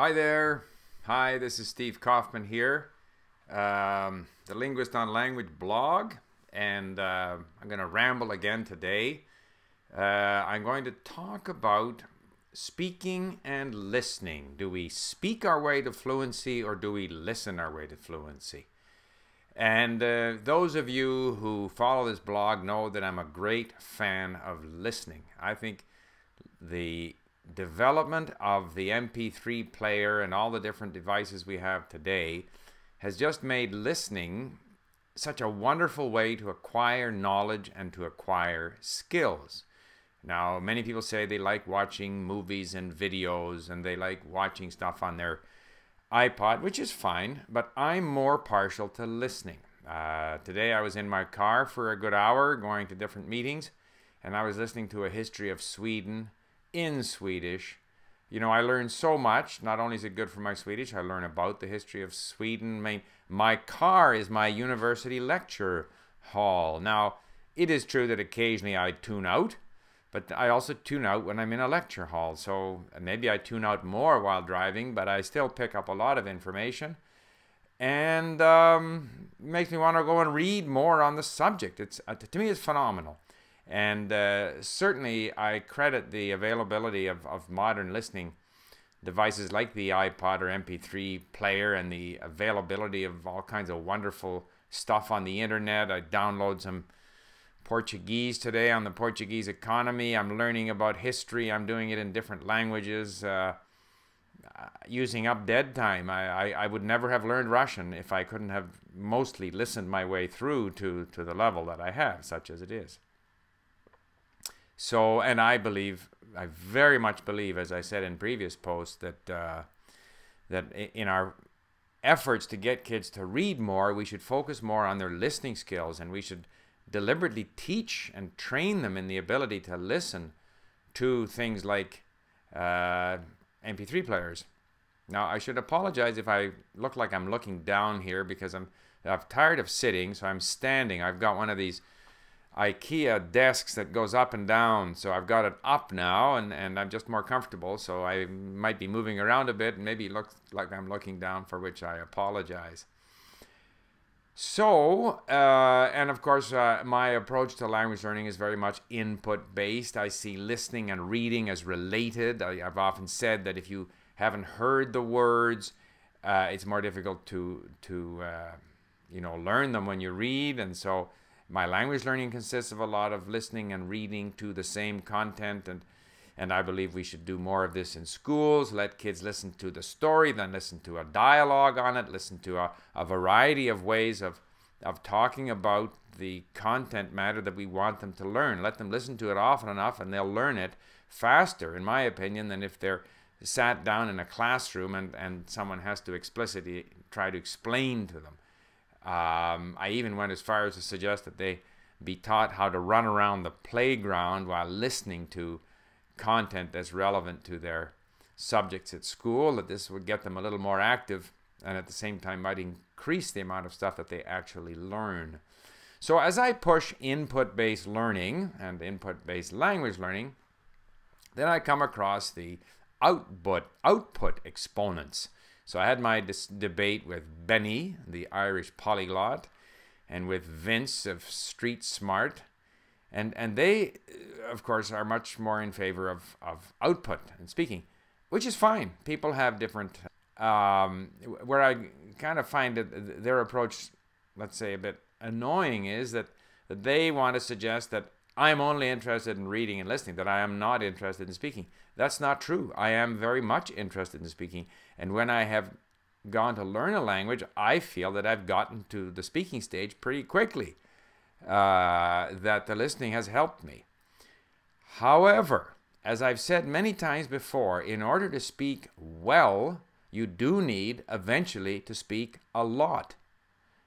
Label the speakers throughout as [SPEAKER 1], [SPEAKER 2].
[SPEAKER 1] Hi there. Hi, this is Steve Kaufman here, the Linguist on Language blog, and I'm going to ramble again today. I'm going to talk about speaking and listening. Do we speak our way to fluency or do we listen our way to fluency? And those of you who follow this blog know that I'm a great fan of listening. I think the development of the MP3 player and all the different devices we have today has just made listening such a wonderful way to acquire knowledge and to acquire skills. Now, many people say they like watching movies and videos and they like watching stuff on their iPod, which is fine, but I'm more partial to listening. Today I was in my car for a good hour going to different meetings, and I was listening to a history of Sweden in Swedish. You know, I learned so much. Not only is it good for my Swedish, I learn about the history of Sweden. My car is my university lecture hall. Now, it is true that occasionally I tune out, but I also tune out when I'm in a lecture hall. So maybe I tune out more while driving, but I still pick up a lot of information. And makes me want to go and read more on the subject. It's to me, it's phenomenal. And certainly I credit the availability of modern listening devices like the iPod or MP3 player and the availability of all kinds of wonderful stuff on the internet. I download some Portuguese today on the Portuguese economy. I'm learning about history. I'm doing it in different languages using up dead time. I would never have learned Russian if I couldn't have mostly listened my way through to the level that I have, such as it is. So, and I very much believe, as I said in previous posts, that that in our efforts to get kids to read more, we should focus more on their listening skills, and we should deliberately teach and train them in the ability to listen to things like MP3 players. Now, I should apologize if I look like I'm looking down here because I'm tired of sitting, so I'm standing. I've got one of these IKEA desks that goes up and down, so I've got it up now, and I'm just more comfortable, so I might be moving around a bit and maybe it looks like I'm looking down, for which I apologize. So, and of course, my approach to language learning is very much input-based. I see listening and reading as related. I've often said that if you haven't heard the words, it's more difficult to you know, learn them when you read, and so my language learning consists of a lot of listening and reading to the same content, and I believe we should do more of this in schools. Let kids listen to the story, then listen to a dialogue on it, listen to a variety of ways of talking about the content matter that we want them to learn. Let them listen to it often enough and they'll learn it faster, in my opinion, than if they're sat down in a classroom and someone has to explicitly try to explain to them. I even went as far as to suggest that they be taught how to run around the playground while listening to content that's relevant to their subjects at school, that this would get them a little more active and at the same time might increase the amount of stuff that they actually learn. So as I push input-based learning and input-based language learning, then I come across the output exponents. So I had my debate with Benny, the Irish polyglot, and with Vince of Street Smart. And they, of course, are much more in favor of output and speaking, which is fine. People have different... where I kind of find that their approach, let's say, a bit annoying is that they want to suggest that I'm only interested in reading and listening, that I am not interested in speaking. That's not true. I am very much interested in speaking. And when I have gone to learn a language, I feel that I've gotten to the speaking stage pretty quickly, that the listening has helped me. However, as I've said many times before, in order to speak well, you do need eventually to speak a lot.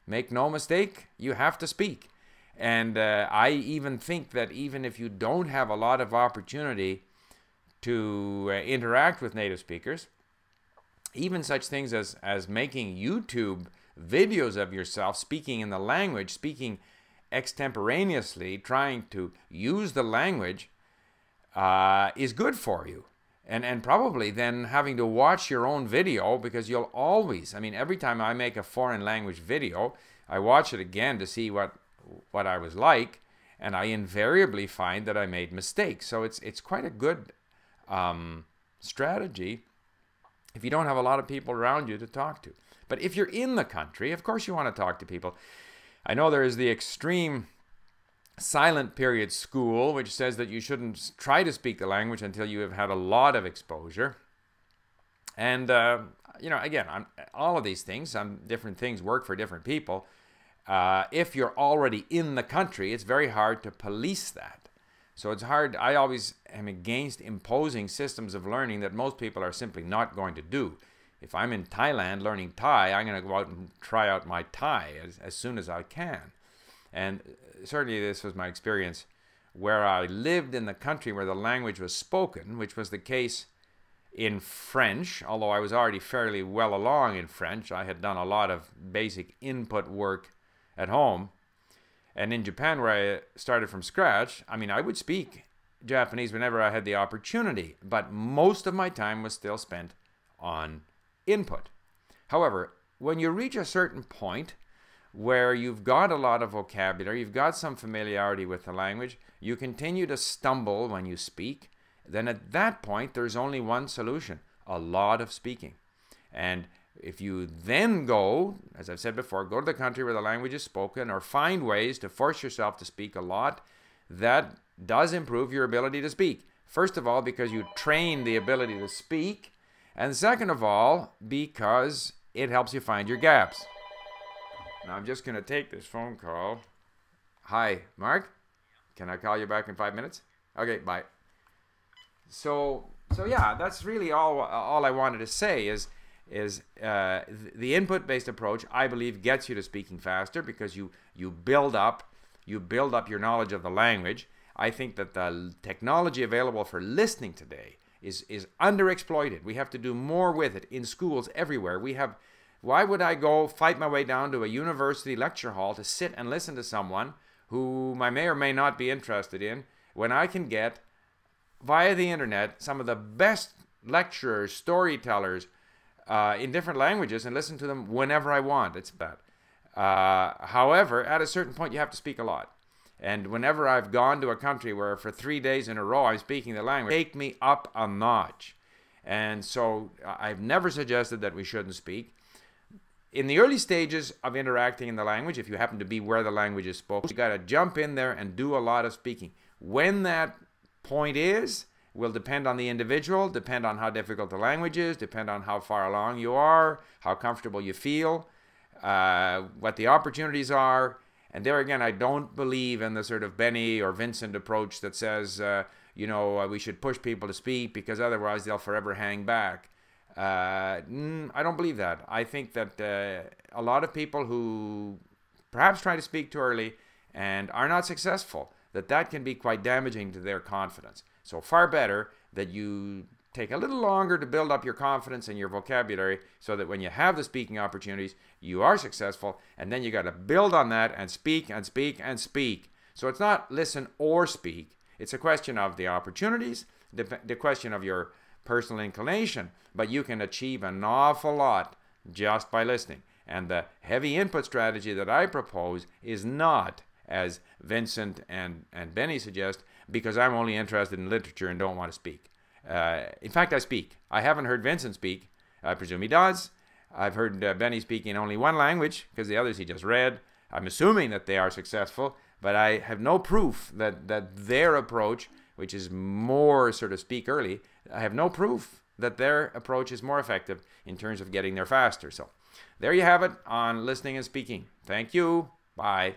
[SPEAKER 1] Make no mistake, you have to speak. And I even think that even if you don't have a lot of opportunity to interact with native speakers, even such things as making YouTube videos of yourself speaking in the language, speaking extemporaneously, trying to use the language, is good for you. And probably then having to watch your own video, because you'll always, I mean, every time I make a foreign language video, I watch it again to see what I was like, and I invariably find that I made mistakes. So it's quite a good strategy if you don't have a lot of people around you to talk to. But if you're in the country, of course you want to talk to people. I know there is the extreme silent period school, which says that you shouldn't try to speak the language until you have had a lot of exposure. And, you know, again, all of these things, different things work for different people. If you're already in the country, it's very hard to police that. So it's hard. I always am against imposing systems of learning that most people are simply not going to do. If I'm in Thailand learning Thai, I'm going to go out and try out my Thai as soon as I can. And certainly this was my experience where I lived in the country where the language was spoken, which was the case in French, although I was already fairly well along in French. I had done a lot of basic input work at home. And in Japan, where I started from scratch, I mean, I would speak Japanese whenever I had the opportunity, but most of my time was still spent on input. However, when you reach a certain point where you've got a lot of vocabulary, you've got some familiarity with the language, you continue to stumble when you speak, then at that point, there's only one solution: a lot of speaking. And if you then go, as I've said before, go to the country where the language is spoken, or find ways to force yourself to speak a lot, that does improve your ability to speak. First of all, because you train the ability to speak, and second of all, because it helps you find your gaps. Now I'm just going to take this phone call. Hi, Mark? Can I call you back in 5 minutes? Okay, bye. So yeah, that's really all I wanted to say is the input-based approach, I believe, gets you to speaking faster because you build up your knowledge of the language. I think that the technology available for listening today is underexploited. We have to do more with it in schools everywhere. Why would I go fight my way down to a university lecture hall to sit and listen to someone whom I may or may not be interested in, when I can get via the internet some of the best lecturers, storytellers, in different languages, and listen to them whenever I want? It's bad. However, at a certain point, you have to speak a lot. And whenever I've gone to a country where for 3 days in a row I'm speaking the language, take me up a notch. And so I've never suggested that we shouldn't speak. In the early stages of interacting in the language, if you happen to be where the language is spoken, you got to jump in there and do a lot of speaking. When that point is will depend on the individual, depend on how difficult the language is, depend on how far along you are, how comfortable you feel, what the opportunities are. And there again, I don't believe in the sort of Benny or Vincent approach that says, we should push people to speak because otherwise they'll forever hang back. I don't believe that. I think that a lot of people who perhaps try to speak too early and are not successful, that can be quite damaging to their confidence. So far better that you take a little longer to build up your confidence and your vocabulary so that when you have the speaking opportunities, you are successful, and then you got to build on that and speak and speak and speak. So it's not listen or speak. It's a question of the opportunities, the question of your personal inclination, but you can achieve an awful lot just by listening. And the heavy input strategy that I propose is not, as Vincent and Benny suggest, because I'm only interested in literature and don't want to speak. In fact, I speak. I haven't heard Vincent speak. I presume he does. I've heard Benny speak in only one language, because the others he just read. I'm assuming that they are successful, but I have no proof that their approach, which is more sort of speak early, I have no proof that their approach is more effective in terms of getting there faster. So there you have it on listening and speaking. Thank you. Bye.